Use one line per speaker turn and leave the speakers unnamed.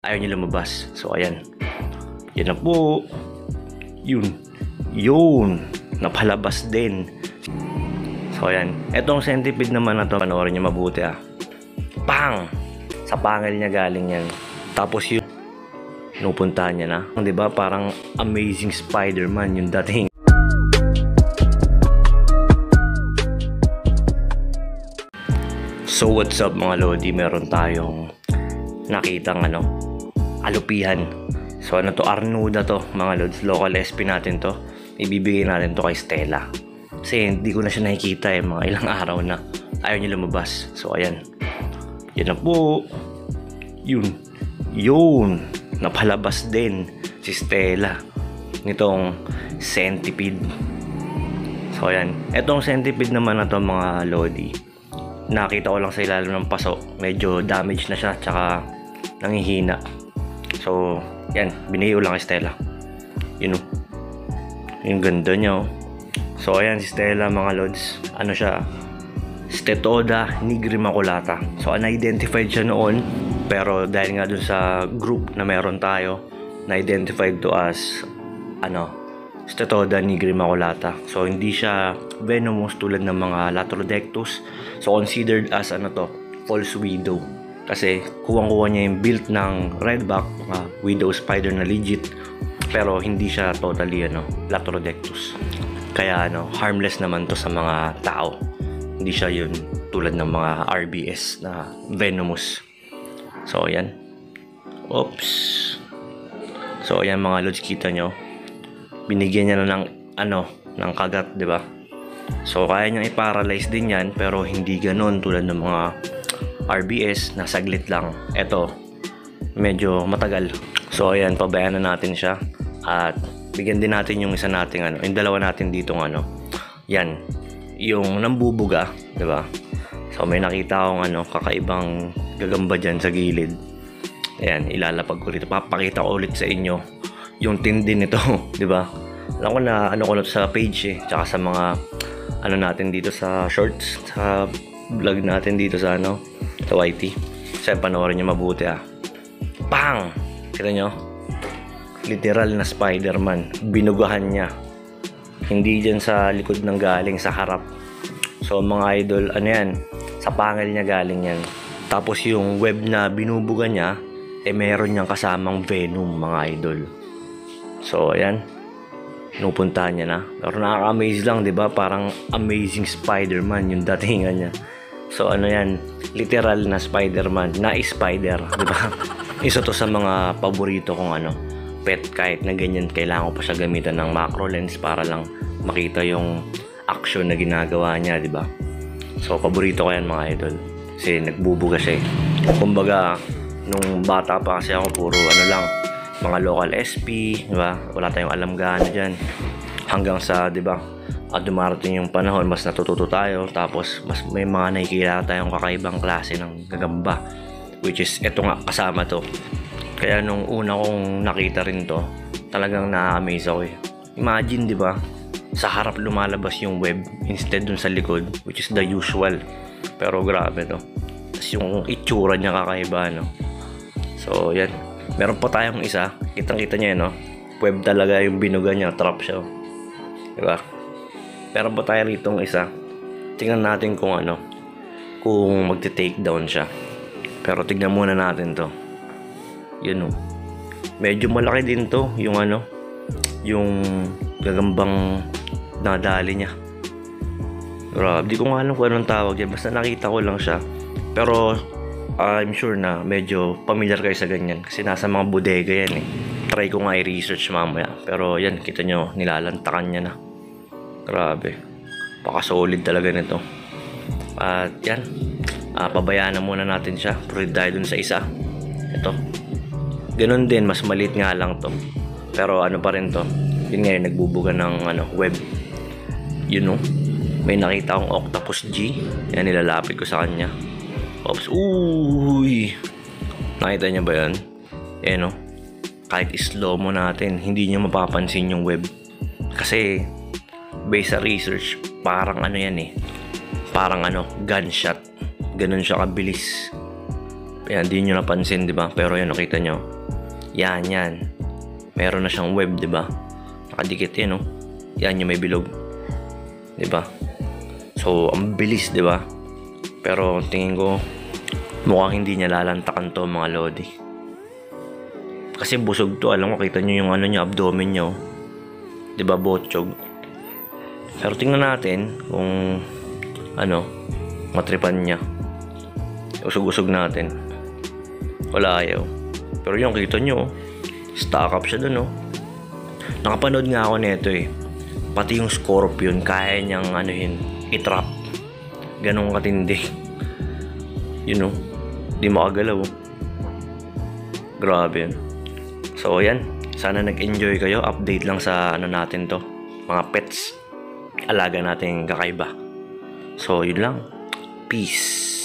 ayaw niya lumabas. So ayan, yan na po. Yun napalabas din. So ayan, etong centipede naman na to, panoorin niyo mabuti Pang! Sa pangil niya galing yan. Tapos yun, pinupuntahan niya na. Diba parang Amazing Spider-Man yung dating. So what's up mga Lodi, meron tayong nakitang alupihan. So ano to, Arnuda to mga Lods, local SP natin to. Ibibigay natin to kay Stella. Kasi hindi ko na siya nakikita mga ilang araw na. Ayaw niya lumabas. So ayan, yan na po. Yun napalabas din si Stella nitong centipede. So ayan, etong centipede naman na to mga Lodi, nakita ko lang sa ilalim ng paso, medyo damage na siya, tsaka nangihina. So yan, binigay ko lang kay Stella. Yung ganda niya So ayan si Stella mga Lods, ano siya, Stetoda nigrimaculata. So unidentified siya noon, pero dahil nga dun sa group na meron tayo, na-identified to as Stetoda nigrimaculata. So hindi siya venomous tulad ng mga Latrodectus. So considered as false widow, kasi kuwang-kuha niya yung built ng redback, widow spider na legit, pero hindi siya totally Latrodectus. Kaya harmless naman to sa mga tao. Hindi siya yun tulad ng mga RBS na venomous. So ayan. Oops. So ayan mga Lods, kita nyo, binigyan niya na ng kagat, di ba? So kaya niyang i-paralyze din yan, pero hindi ganon tulad ng mga RBS na saglit lang. Ito medyo matagal. So ayan, pabayaan na natin siya at bigyan din natin yung isa nating yung dalawa natin ditong yan, yung nambubuga, di ba? So may nakita akong kakaibang gagamba dyan sa gilid. Ayan, ilalapag ko rito, papakita ko ulit sa inyo yung tindi nito, di ba? Alam ko na ko na sa page tsaka sa mga natin dito sa shorts, sa vlog natin dito sa sa YT. So panoorin niyo mabuti Pang! Kita nyo? Literal na Spider-Man, binugahan niya. Hindi dyan sa likod ng galing, sa harap. So mga idol, yan, sa pangil niya galing yan. Tapos yung web na binubuga niya, meron niyang kasamang venom mga idol. So ayan, pinupuntahan niya na. Pero nakaka-amaze lang, di ba? Parang Amazing Spider-Man yung datingan niya. So yan, literal na Spider-Man, na spider, di ba? Isa to sa mga paborito kong pet. Kahit na ganyan, kailangan ko pa siya gamitan ng macro lens para lang makita yung action na ginagawa niya, di ba? So paborito ko yan mga idol, kasi nagbubuga siya Kumbaga nung bata pa kasi ako, puro lang, mga local SP, di ba? Wala tayong alam gaano dyan. Hanggang sa, di ba, dumarating yung panahon, mas natututo tayo, tapos mas may mga nakikilala tayong kakaibang klase ng gagamba, which is eto nga, kasama to. Kaya nung una kong nakita rin to, talagang na-amaze ako Imagine, di ba, sa harap lumalabas yung web instead dun sa likod, which is the usual. Pero grabe to. Tapos yung itsura niya kakaiba, So yan, meron pa tayong isa, kitang-kita niya web talaga yung binuga niya, trap siya, di ba? Meron pa tayo ritong isa. Tingnan natin kung kung magte-take down siya. Pero tignan muna natin to. Yun medyo malaki din to, yung yung gagambang nadali niya. Grabe, di ko nga alam kung anong tawag yan, basta nakita ko lang siya. Pero I'm sure na medyo familiar kayo sa ganyan, kasi nasa mga bodega yan Try ko nga i-research mamaya. Pero yan, kita nyo, nilalantakan niya na. Grabe, paka-solid talaga nito. At yan, pabayaan na muna natin siya. Proceed tayo dun sa isa. Ito, ganun din, mas maliit nga lang to, pero pa rin to. Yun nga, nagbubuga ng web. May nakita akong Octopus G. Yan, nilalapit ko sa kanya. Oops, uy, nakita niya ba yan? Kahit slow mo natin, hindi niyo mapapansin yung web, kasi based sa research, parang parang gunshot, ganun siya kabilis. Ayan, di nyo napansin, di ba? Pero yan, nakita nyo, Yan. Meron na siyang web, 'di ba? Nakadikit 'yan, oh. Yan yung may bilog. 'Di ba? So, ang bilis, 'di ba? Pero tingin ko mukhang hindi niya lalantakan 'to, mga lodi. Kasi busog 'to, alam ko, kita niyo yung ano niya, abdomen niya, oh. 'Di ba, botchog? Pero tingnan natin kung matripan niya. Usog-usog natin. Wala ayaw. Pero yung kita nyo, stock up siya dun, oh. Nakapanood nga ako nito, eh. Pati yung scorpion, kaya niyang i-trap. Ganong katindi. Yun, oh. Di makagalaw, oh. Grabe yun. So, yan. Sana nag-enjoy kayo. Update lang sa natin to. Mga pets. Alaga natin kakaiba. So, yun lang. Peace.